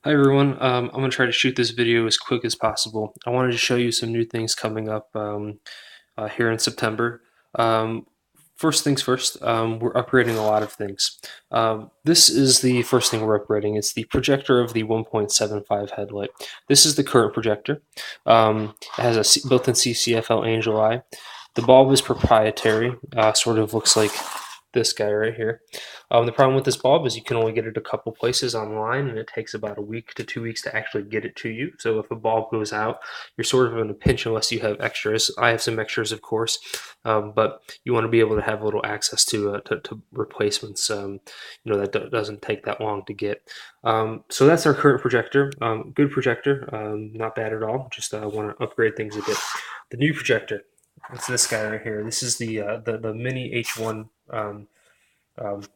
Hi everyone. I'm going to try to shoot this video as quick as possible. I wanted to show you some new things coming up here in September. Um, First things first, we're upgrading a lot of things. This is the first thing we're upgrading. It's the projector of the 1.75 headlight. This is the current projector. It has a built-in CCFL Angel Eye. The bulb is proprietary, sort of looks like this guy right here. The problem with this bulb is you can only get it a couple places online, and it takes about a week to 2 weeks to actually get it to you. So if a bulb goes out, you're sort of in a pinch unless you have extras. I have some extras, of course, but you want to be able to have a little access to replacements. That doesn't take that long to get. So that's our current projector. Good projector, not bad at all. Just want to upgrade things a bit. The new projector. It's this guy right here. This is the Mini H1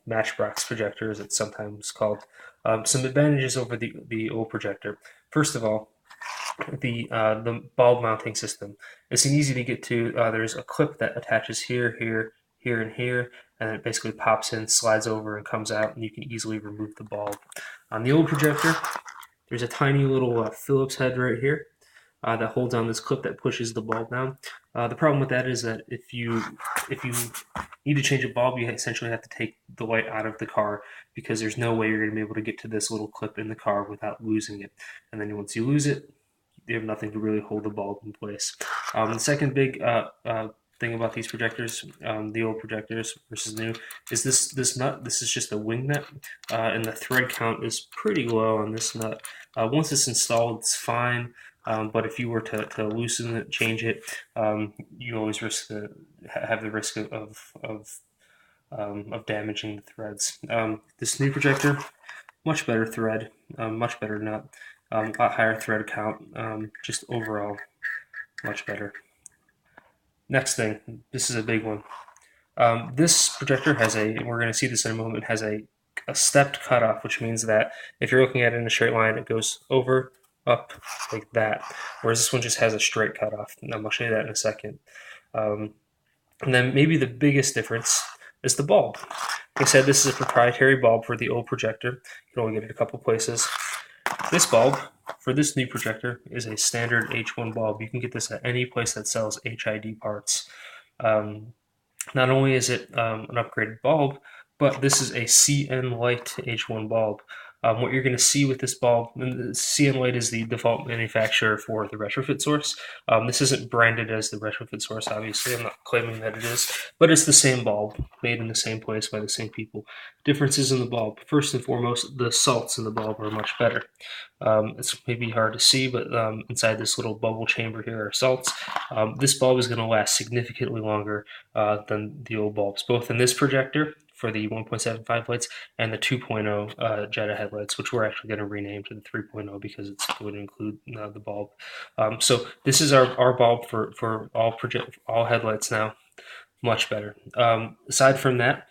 Matchbox projector, as it's sometimes called. Some advantages over the old projector. First of all, the bulb mounting system. It's an easy to get to. There's a clip that attaches here, here, here, and here, and it basically pops in, slides over, and comes out, and you can easily remove the bulb. On the old projector, there's a tiny little Phillips head right here that holds on this clip that pushes the bulb down. The problem with that is that if you need to change a bulb, you essentially have to take the light out of the car because there's no way you're going to be able to get to this little clip in the car without losing it. And then once you lose it, you have nothing to really hold the bulb in place. The second big thing about these projectors, the old projectors versus new, is this nut. This is just a wing nut, and the thread count is pretty low on this nut. Once it's installed, it's fine. But if you were to loosen it, change it, you always have the risk of damaging the threads. This new projector, much better thread, much better nut, a lot higher thread count, just overall much better. Next thing, this is a big one. This projector has we're going to see this in a moment, has a stepped cutoff, which means that if you're looking at it in a straight line, it goes over, up, like that. Whereas this one just has a straight cutoff. And I'll show you that in a second. And then maybe the biggest difference is the bulb. Like I said, this is a proprietary bulb for the old projector. You can only get it a couple places. This bulb for this new projector is a standard H1 bulb. You can get this at any place that sells HID parts. Not only is it an upgraded bulb, but this is a CN Light H1 bulb. What you're going to see with this bulb, and CN Light is the default manufacturer for the retrofit source. This isn't branded as the retrofit source, obviously. I'm not claiming that it is, but it's the same bulb, made in the same place by the same people. Differences in the bulb. First and foremost, the salts in the bulb are much better. It's maybe hard to see, but inside this little bubble chamber here are salts. This bulb is going to last significantly longer than the old bulbs, both in this projector for the 1.75 lights and the 2.0 Jetta headlights, which we're actually going to rename to the 3.0 because it's going to include the bulb. So this is our bulb for all headlights now, much better. Aside from that,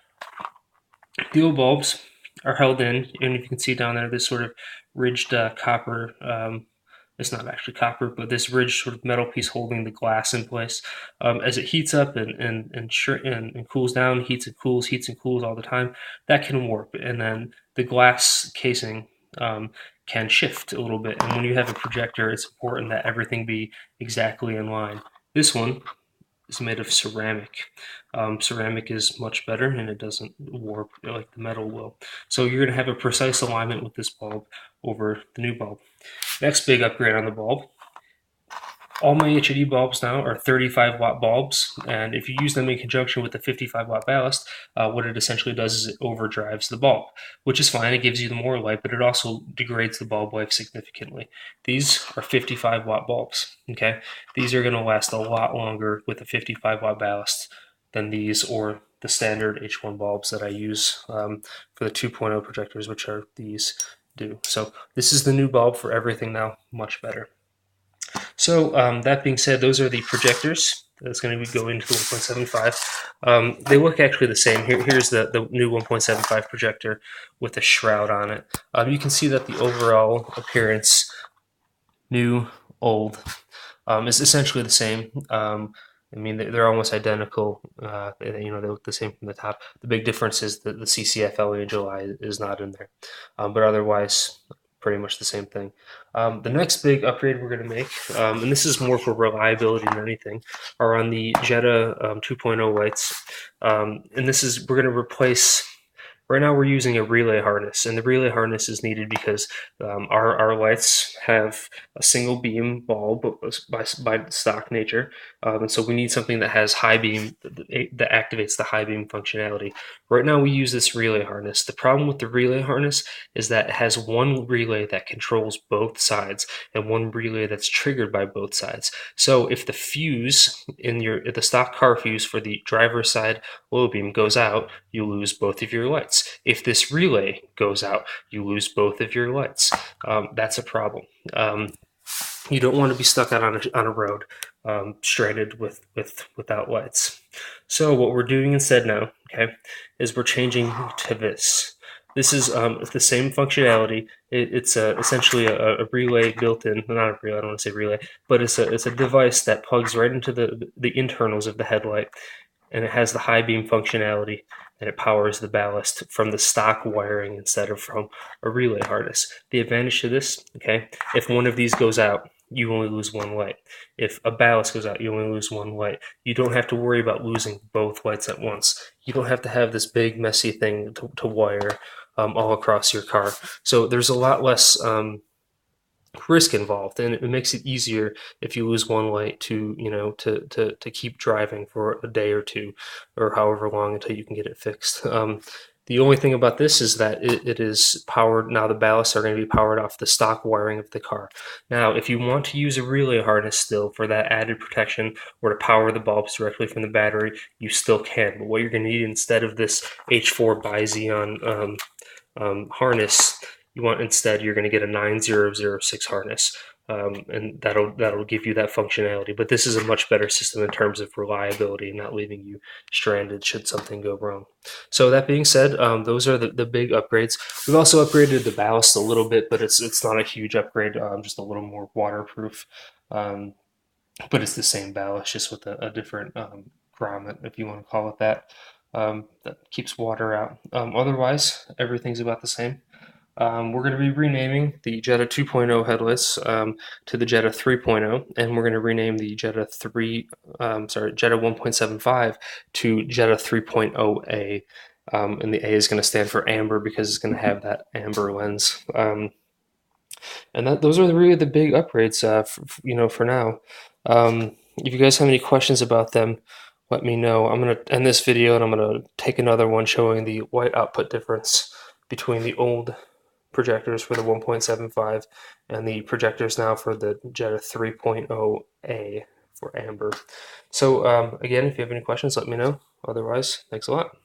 the old bulbs are held in, and you can see down there this sort of ridged copper. It's not actually copper, but this ridged sort of metal piece holding the glass in place. As it heats up and cools down, heats and cools all the time, that can warp, and then the glass casing can shift a little bit. And when you have a projector, it's important that everything be exactly in line. This one is made of ceramic. Ceramic is much better and it doesn't warp like the metal will. So you're going to have a precise alignment with this bulb over the new bulb. Next big upgrade on the bulb. All my HID bulbs now are 35 watt bulbs, and if you use them in conjunction with the 55 watt ballast, what it essentially does is it overdrives the bulb, which is fine. It gives you the more light, but it also degrades the bulb life significantly. These are 55 watt bulbs, okay? These are going to last a lot longer with a 55 watt ballast than these or the standard H1 bulbs that I use for the 2.0 projectors, which are these do. So this is the new bulb for everything now, much better. So that being said, those are the projectors that's going to go into the 1.75. They look actually the same. Here's the new 1.75 projector with a shroud on it. You can see that the overall appearance, new, old, is essentially the same. I mean, they're almost identical. They look the same from the top. The big difference is that the CCFL Angel Eye is not in there, but otherwise pretty much the same thing. The next big upgrade we're going to make, and this is more for reliability than anything, are on the Jetta 2.0 lights. And this is, we're going to replace, right now we're using a relay harness, and the relay harness is needed because our lights have a single beam bulb by stock nature, and so we need something that has high beam, that activates the high beam functionality. Right now we use this relay harness. The problem with the relay harness is that it has one relay that controls both sides and one relay that's triggered by both sides. So if the fuse in the stock car fuse for the driver's side low beam goes out, you lose both of your lights. If this relay goes out, you lose both of your lights. That's a problem. You don't want to be stuck out on a road stranded without lights. So what we're doing instead now, okay, is we're changing to this. This is the same functionality. It's essentially a relay built in, not a relay, I don't want to say relay, but it's a device that plugs right into the internals of the headlight, and it has the high beam functionality, and it powers the ballast from the stock wiring instead of from a relay harness. The advantage to this, okay, if one of these goes out, you only lose one light. If a ballast goes out, you only lose one light. You don't have to worry about losing both lights at once. You don't have to have this big messy thing to wire all across your car. So there's a lot less risk involved, and it makes it easier if you lose one light to to keep driving for a day or two, or however long until you can get it fixed. The only thing about this is that it is powered, now the ballasts are going to be powered off the stock wiring of the car. Now, if you want to use a relay harness still for that added protection, or to power the bulbs directly from the battery, you still can. But what you're going to need instead of this H4 Bi-Xenon harness, you're going to get a 9006 harness, and that'll give you that functionality. But this is a much better system in terms of reliability and not leaving you stranded should something go wrong. So that being said, those are the big upgrades. We've also upgraded the ballast a little bit, but it's not a huge upgrade, just a little more waterproof. But it's the same ballast, just with a different grommet, if you want to call it that. That keeps water out. Otherwise, everything's about the same. We're going to be renaming the Jetta 2.0 headlights to the Jetta 3.0, and we're going to rename the Jetta Jetta 1.75 to Jetta 3.0A, and the A is going to stand for amber because it's going to have that amber lens. And those are really the big upgrades, for now. If you guys have any questions about them, let me know. I'm going to end this video and I'm going to take another one showing the white output difference between the old projectors for the 1.75 and the projectors now for the Jetta 3.0A for amber. So again, if you have any questions, let me know. Otherwise, thanks a lot.